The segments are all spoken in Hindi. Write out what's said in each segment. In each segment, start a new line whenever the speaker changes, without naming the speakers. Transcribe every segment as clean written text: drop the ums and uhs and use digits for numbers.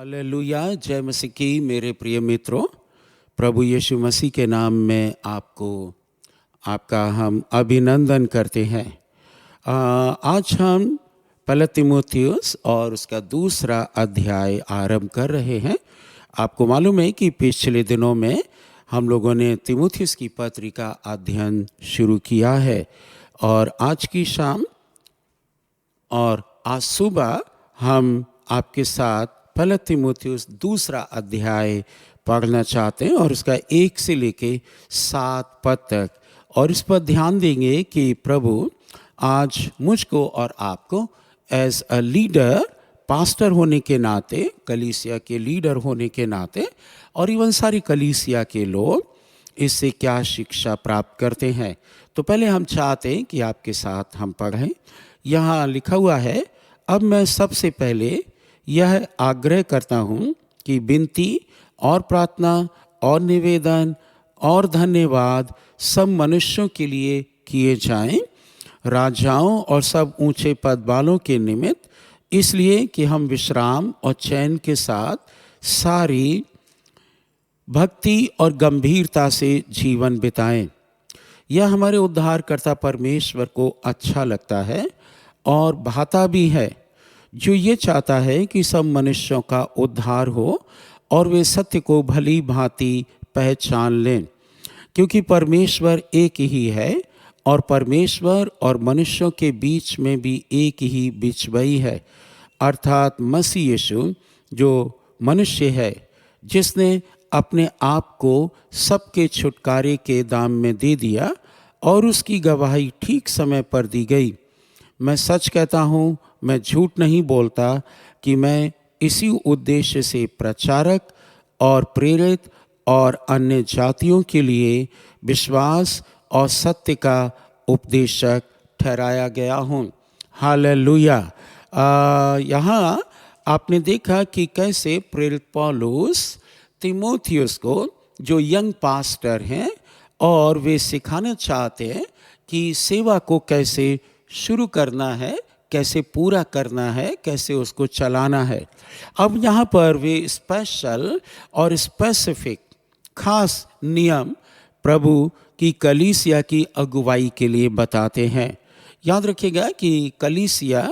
हालेलुया। जय मसीह की मेरे प्रिय मित्रों, प्रभु यीशु मसीह के नाम में आपका हम अभिनंदन करते हैं। आज हम पहला तीमुथियुस और उसका दूसरा अध्याय आरंभ कर रहे हैं। आपको मालूम है कि पिछले दिनों में हम लोगों ने तीमुथियुस की पत्री का अध्ययन शुरू किया है और आज की शाम और आज सुबह हम आपके साथ पहला तीमुथियुस दूसरा अध्याय पढ़ना चाहते हैं और उसका 1 से लेके 7 पद तक, और इस पर ध्यान देंगे कि प्रभु आज मुझको और आपको एज अ लीडर, पास्टर होने के नाते, कलीसिया के लीडर होने के नाते और इवन सारी कलीसिया के लोग इससे क्या शिक्षा प्राप्त करते हैं। तो पहले हम चाहते हैं कि आपके साथ हम पढ़ें। यहाँ लिखा हुआ है, अब मैं सबसे पहले यह आग्रह करता हूँ कि विनती और प्रार्थना और निवेदन और धन्यवाद सब मनुष्यों के लिए किए जाएं, राजाओं और सब ऊंचे पद वालों के निमित्त, इसलिए कि हम विश्राम और चैन के साथ सारी भक्ति और गंभीरता से जीवन बिताएं। यह हमारे उद्धारकर्ता परमेश्वर को अच्छा लगता है और भाता भी है, जो ये चाहता है कि सब मनुष्यों का उद्धार हो और वे सत्य को भली भांति पहचान लें, क्योंकि परमेश्वर एक ही है और परमेश्वर और मनुष्यों के बीच में भी एक ही बिचवई है, अर्थात मसीह यीशु, जो मनुष्य है, जिसने अपने आप को सबके छुटकारे के दाम में दे दिया और उसकी गवाही ठीक समय पर दी गई। मैं सच कहता हूँ, मैं झूठ नहीं बोलता कि मैं इसी उद्देश्य से प्रचारक और प्रेरित और अन्य जातियों के लिए विश्वास और सत्य का उपदेशक ठहराया गया हूँ। हालेलुया। यहाँ आपने देखा कि कैसे प्रेरित पौलुस तीमुथियुस को, जो यंग पास्टर हैं और वे सिखाना चाहते हैं कि सेवा को कैसे शुरू करना है, कैसे पूरा करना है, कैसे उसको चलाना है। अब यहाँ पर वे स्पेशल और स्पेसिफिक खास नियम प्रभु की कलीसिया की अगुवाई के लिए बताते हैं। याद रखिएगा कि कलीसिया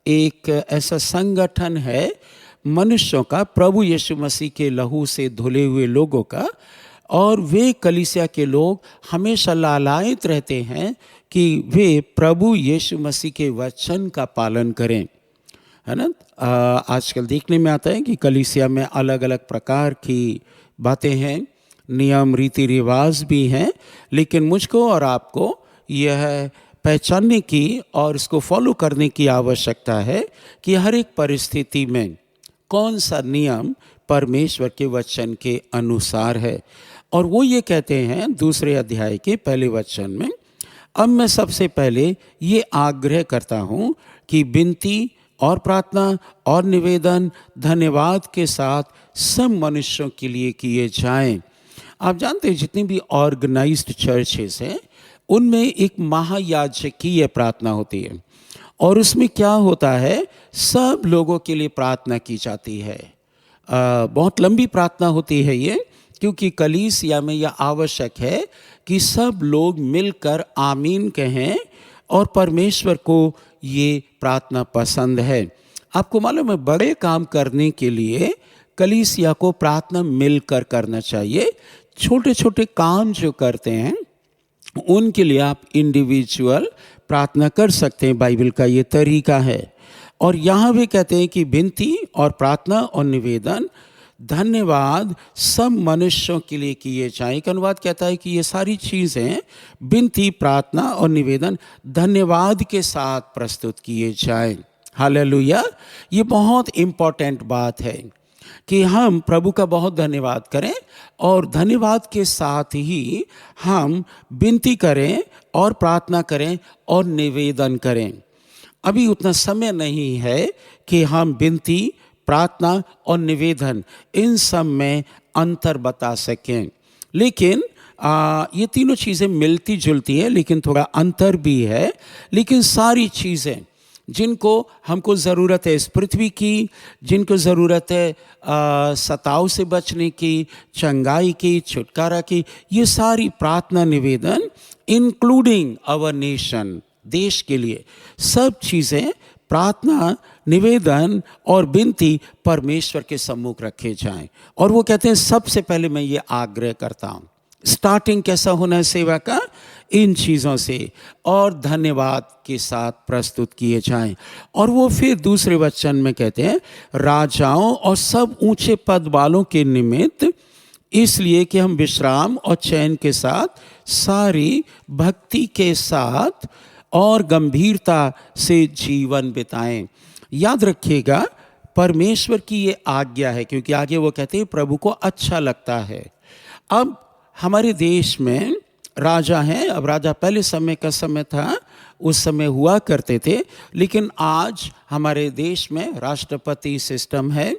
एक ऐसा संगठन है मनुष्यों का, प्रभु यीशु मसीह के लहू से धुले हुए लोगों का, और वे कलीसिया के लोग हमेशा लालायित रहते हैं कि वे प्रभु यीशु मसीह के वचन का पालन करें, है ना। आजकल देखने में आता है कि कलीसिया में अलग अलग प्रकार की बातें हैं, नियम रीति रिवाज भी हैं, लेकिन मुझको और आपको यह पहचानने की और इसको फॉलो करने की आवश्यकता है कि हर एक परिस्थिति में कौन सा नियम परमेश्वर के वचन के अनुसार है। और वो ये कहते हैं दूसरे अध्याय के पहले वचन में, अब मैं सबसे पहले ये आग्रह करता हूँ कि विनती और प्रार्थना और निवेदन धन्यवाद के साथ सब मनुष्यों के लिए किए जाएं। आप जानते हैं जितनी भी ऑर्गेनाइज्ड चर्चेस हैं उनमें एक महायाजकीय प्रार्थना होती है, और उसमें क्या होता है, सब लोगों के लिए प्रार्थना की जाती है। बहुत लंबी प्रार्थना होती है ये, क्योंकि कलीसिया में यह आवश्यक है कि सब लोग मिलकर आमीन कहें, और परमेश्वर को ये प्रार्थना पसंद है। आपको मालूम है, बड़े काम करने के लिए कलीसिया को प्रार्थना मिलकर करना चाहिए। छोटे छोटे काम जो करते हैं उनके लिए आप इंडिविजुअल प्रार्थना कर सकते हैं, बाइबल का ये तरीका है। और यहाँ भी कहते हैं कि विनती और प्रार्थना और निवेदन धन्यवाद सब मनुष्यों के लिए किए जाएं। एक अनुवाद कहता है कि ये सारी चीज़ें विनती, प्रार्थना और निवेदन धन्यवाद के साथ प्रस्तुत किए जाएं। हालेलुया। ये बहुत इम्पोर्टेंट बात है कि हम प्रभु का बहुत धन्यवाद करें और धन्यवाद के साथ ही हम विनती करें और प्रार्थना करें और निवेदन करें। अभी उतना समय नहीं है कि हम विनती, प्रार्थना और निवेदन इन सब में अंतर बता सकें, लेकिन ये तीनों चीज़ें मिलती जुलती है, लेकिन थोड़ा अंतर भी है। लेकिन सारी चीज़ें जिनको हमको ज़रूरत है इस पृथ्वी की, जिनको ज़रूरत है सताव से बचने की, चंगाई की, छुटकारा की, ये सारी प्रार्थना निवेदन इंक्लूडिंग आवर नेशन, देश के लिए सब चीज़ें प्रार्थना निवेदन और विनती परमेश्वर के सम्मुख रखे जाएं। और वो कहते हैं सबसे पहले मैं ये आग्रह करता हूँ, स्टार्टिंग कैसा होना है सेवा का, इन चीज़ों से, और धन्यवाद के साथ प्रस्तुत किए जाएं। और वो फिर दूसरे वचन में कहते हैं राजाओं और सब ऊंचे पद वालों के निमित्त, इसलिए कि हम विश्राम और चैन के साथ सारी भक्ति के साथ और गंभीरता से जीवन बिताएं। याद रखिएगा परमेश्वर की ये आज्ञा है, क्योंकि आगे वो कहते हैं प्रभु को अच्छा लगता है। अब हमारे देश में राजा हैं, अब राजा पहले समय का समय था, उस समय हुआ करते थे, लेकिन आज हमारे देश में राष्ट्रपति सिस्टम है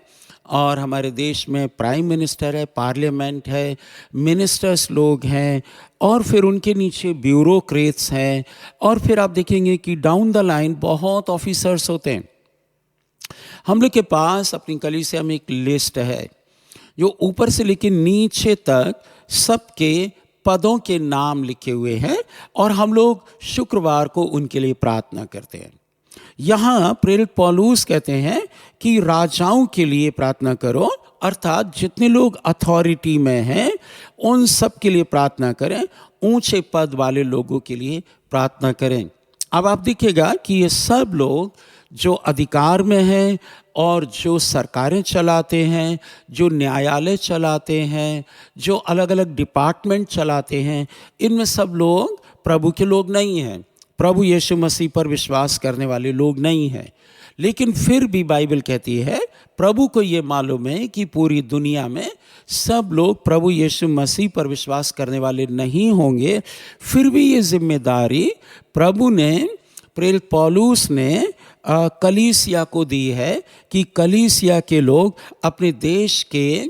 और हमारे देश में प्राइम मिनिस्टर है, पार्लियामेंट है, मिनिस्टर्स लोग हैं, और फिर उनके नीचे ब्यूरोक्रेट्स हैं, और फिर आप देखेंगे कि डाउन द लाइन बहुत ऑफिसर्स होते हैं। हम लोग के पास अपनी कलीसिया में एक लिस्ट है जो ऊपर से लेकर नीचे तक सबके पदों के नाम लिखे हुए हैं, और हम लोग शुक्रवार को उनके लिए प्रार्थना करते हैं। यहाँ प्रेरित पौलुस कहते हैं कि राजाओं के लिए प्रार्थना करो, अर्थात जितने लोग अथॉरिटी में हैं उन सब के लिए प्रार्थना करें, ऊंचे पद वाले लोगों के लिए प्रार्थना करें। अब आप देखिएगा कि ये सब लोग जो अधिकार में हैं और जो सरकारें चलाते हैं, जो न्यायालय चलाते हैं, जो अलग अलग डिपार्टमेंट चलाते हैं, इनमें सब लोग प्रभु के लोग नहीं हैं, प्रभु यीशु मसीह पर विश्वास करने वाले लोग नहीं हैं। लेकिन फिर भी बाइबल कहती है, प्रभु को ये मालूम है कि पूरी दुनिया में सब लोग प्रभु यीशु मसीह पर विश्वास करने वाले नहीं होंगे। फिर भी ये जिम्मेदारी प्रभु ने, प्रेरित पौलुस ने कलीसिया को दी है कि कलीसिया के लोग अपने देश के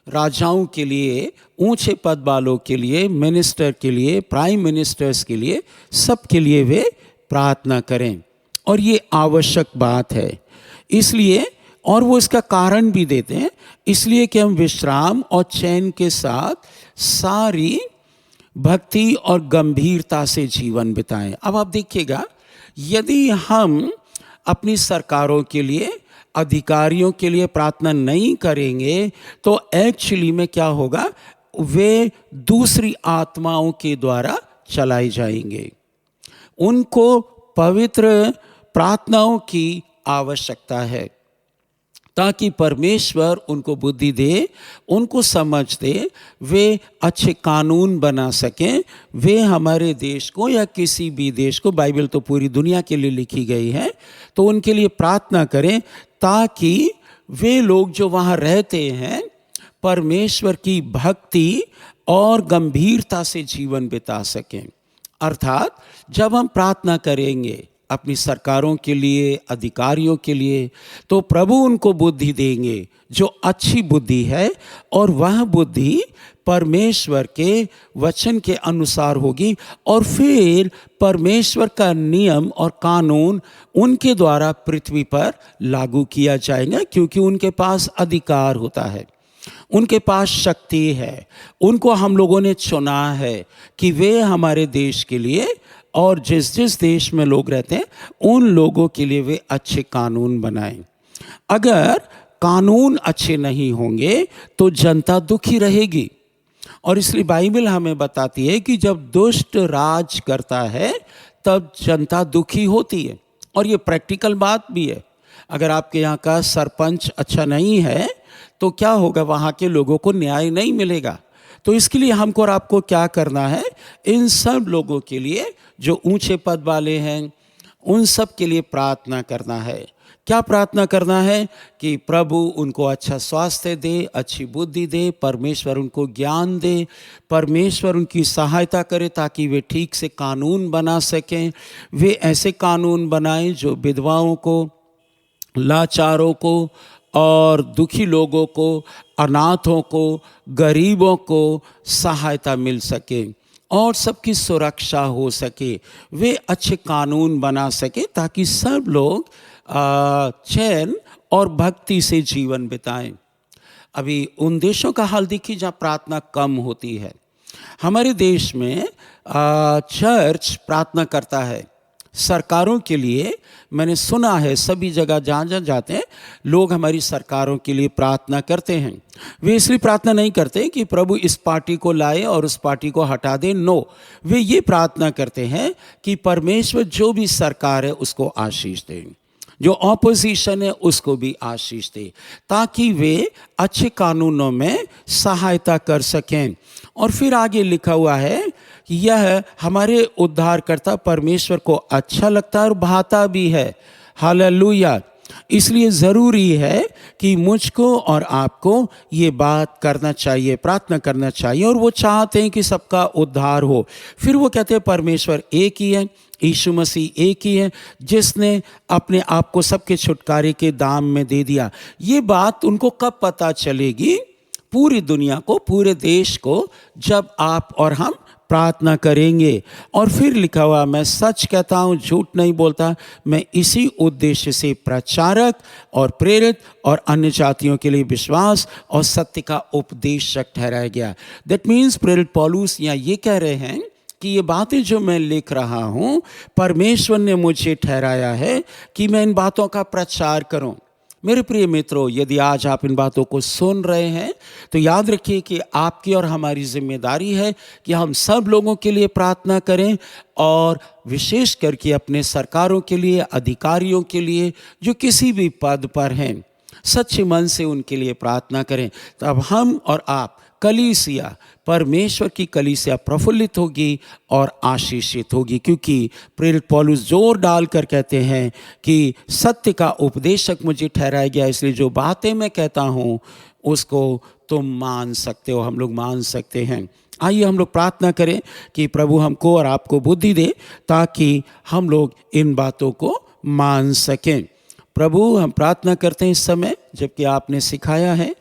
राजाओं के लिए, ऊंचे पद वालों के लिए, मिनिस्टर के लिए, प्राइम मिनिस्टर्स के लिए, सब के लिए वे प्रार्थना करें। और ये आवश्यक बात है, इसलिए, और वो इसका कारण भी देते हैं, इसलिए कि हम विश्राम और चैन के साथ सारी भक्ति और गंभीरता से जीवन बिताएं। अब आप देखिएगा, यदि हम अपनी सरकारों के लिए, अधिकारियों के लिए प्रार्थना नहीं करेंगे तो एक्चुअली में क्या होगा, वे दूसरी आत्माओं के द्वारा चलाए जाएंगे। उनको पवित्र प्रार्थनाओं की आवश्यकता है ताकि परमेश्वर उनको बुद्धि दे, उनको समझ दे, वे अच्छे कानून बना सकें, वे हमारे देश को या किसी भी देश को, बाइबल तो पूरी दुनिया के लिए लिखी गई है, तो उनके लिए प्रार्थना करें ताकि वे लोग जो वहाँ रहते हैं परमेश्वर की भक्ति और गंभीरता से जीवन बिता सकें। अर्थात जब हम प्रार्थना करेंगे अपनी सरकारों के लिए, अधिकारियों के लिए, तो प्रभु उनको बुद्धि देंगे जो अच्छी बुद्धि है, और वह बुद्धि परमेश्वर के वचन के अनुसार होगी, और फिर परमेश्वर का नियम और कानून उनके द्वारा पृथ्वी पर लागू किया जाएगा, क्योंकि उनके पास अधिकार होता है, उनके पास शक्ति है, उनको हम लोगों ने चुना है कि वे हमारे देश के लिए और जिस जिस देश में लोग रहते हैं उन लोगों के लिए वे अच्छे कानून बनाएं। अगर कानून अच्छे नहीं होंगे तो जनता दुखी रहेगी, और इसलिए बाइबल हमें बताती है कि जब दुष्ट राज करता है तब जनता दुखी होती है। और ये प्रैक्टिकल बात भी है। अगर आपके यहाँ का सरपंच अच्छा नहीं है तो क्या होगा, वहाँ के लोगों को न्याय नहीं मिलेगा। तो इसके लिए हमको और आपको क्या करना है, इन सब लोगों के लिए जो ऊंचे पद वाले हैं उन सब के लिए प्रार्थना करना है। क्या प्रार्थना करना है कि प्रभु उनको अच्छा स्वास्थ्य दे, अच्छी बुद्धि दे, परमेश्वर उनको ज्ञान दे, परमेश्वर उनकी सहायता करे ताकि वे ठीक से कानून बना सकें। वे ऐसे कानून बनाएं जो विधवाओं को, लाचारों को और दुखी लोगों को, अनाथों को, गरीबों को सहायता मिल सके। और सबकी सुरक्षा हो सके, वे अच्छे कानून बना सके ताकि सब लोग चैन और भक्ति से जीवन बिताएं। अभी उन देशों का हाल देखिए जहाँ प्रार्थना कम होती है। हमारे देश में चर्च प्रार्थना करता है सरकारों के लिए। मैंने सुना है सभी जगह जहाँ जहाँ जाते हैं लोग हमारी सरकारों के लिए प्रार्थना करते हैं। वे इसलिए प्रार्थना नहीं करते कि प्रभु इस पार्टी को लाए और उस पार्टी को हटा दे। नो, वे ये प्रार्थना करते हैं कि परमेश्वर जो भी सरकार है उसको आशीष दे, जो ऑपोजिशन है उसको भी आशीष दे, ताकि वे अच्छे कानूनों में सहायता कर सकें। और फिर आगे लिखा हुआ है कि यह हमारे उद्धारकर्ता परमेश्वर को अच्छा लगता है और भाता भी है। हालेलुया। इसलिए ज़रूरी है कि मुझको और आपको ये बात करना चाहिए, प्रार्थना करना चाहिए, और वो चाहते हैं कि सबका उद्धार हो। फिर वो कहते हैं परमेश्वर एक ही है, यीशु मसीह एक ही है जिसने अपने आप को सबके छुटकारे के दाम में दे दिया। ये बात उनको कब पता चलेगी? पूरी दुनिया को, पूरे देश को, जब आप और हम प्रार्थना करेंगे। और फिर लिखा हुआ, मैं सच कहता हूँ, झूठ नहीं बोलता, मैं इसी उद्देश्य से प्रचारक और प्रेरित और अन्य जातियों के लिए विश्वास और सत्य का उपदेशक ठहराया गया। दैट मीन्स प्रेरित पौलुस यहाँ ये कह रहे हैं कि ये बातें जो मैं लिख रहा हूँ, परमेश्वर ने मुझे ठहराया है कि मैं इन बातों का प्रचार करूँ। मेरे प्रिय मित्रों, यदि आज आप इन बातों को सुन रहे हैं तो याद रखिए कि आपकी और हमारी जिम्मेदारी है कि हम सब लोगों के लिए प्रार्थना करें, और विशेष करके अपने सरकारों के लिए, अधिकारियों के लिए जो किसी भी पद पर हैं, सच्चे मन से उनके लिए प्रार्थना करें। तब हम और आप, कलीसिया, परमेश्वर की कलीसिया प्रफुल्लित होगी और आशीषित होगी, क्योंकि प्रेरित पौलुस जोर डालकर कहते हैं कि सत्य का उपदेशक मुझे ठहराया गया, इसलिए जो बातें मैं कहता हूँ उसको तुम मान सकते हो, हम लोग मान सकते हैं। आइए हम लोग प्रार्थना करें कि प्रभु हमको और आपको बुद्धि दे ताकि हम लोग इन बातों को मान सकें। प्रभु, हम प्रार्थना करते हैं इस समय, जबकि आपने सिखाया है,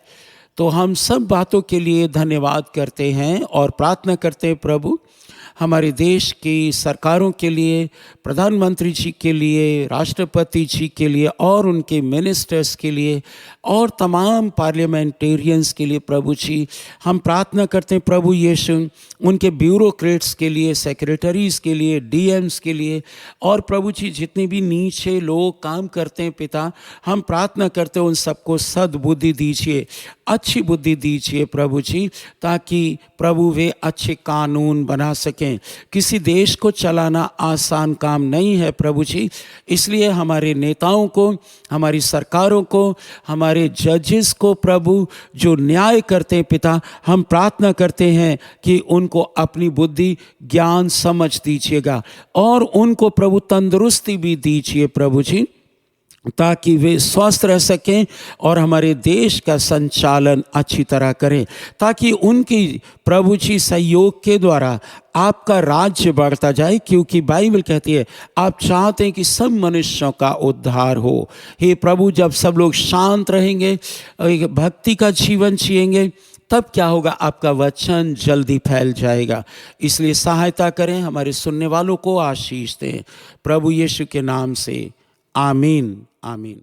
तो हम सब बातों के लिए धन्यवाद करते हैं और प्रार्थना करते हैं प्रभु, हमारे देश की सरकारों के लिए, प्रधानमंत्री जी के लिए, राष्ट्रपति जी के लिए और उनके मिनिस्टर्स के लिए और तमाम पार्लियामेंटेरियंस के लिए प्रभु जी हम प्रार्थना करते हैं प्रभु यीशु, उनके ब्यूरोक्रेट्स के लिए, सेक्रेटरीज़ के लिए, डीएम्स के लिए, और प्रभु जी जितने भी नीचे लोग काम करते हैं पिता, हम प्रार्थना करते हैं उन सबको सद्बुद्धि दीजिए, अच्छी बुद्धि दीजिए प्रभु जी, ताकि प्रभु वे अच्छे कानून बना सकें। किसी देश को चलाना आसान काम नहीं है प्रभु जी, इसलिए हमारे नेताओं को, हमारी सरकारों को, हमारे जजेस को प्रभु जो न्याय करते हैं पिता, हम प्रार्थना करते हैं कि उनको अपनी बुद्धि, ज्ञान, समझ दीजिएगा, और उनको प्रभु तंदुरुस्ती भी दीजिए प्रभु जी, ताकि वे स्वस्थ रह सकें और हमारे देश का संचालन अच्छी तरह करें, ताकि उनकी प्रभु जी सहयोग के द्वारा आपका राज्य बढ़ता जाए, क्योंकि बाइबल कहती है आप चाहते हैं कि सब मनुष्यों का उद्धार हो। हे प्रभु, जब सब लोग शांत रहेंगे, भक्ति का जीवन जिएंगे, तब क्या होगा? आपका वचन जल्दी फैल जाएगा। इसलिए सहायता करें, हमारे सुनने वालों को आशीष दें, प्रभु यीशु के नाम से, आमीन, आमीन।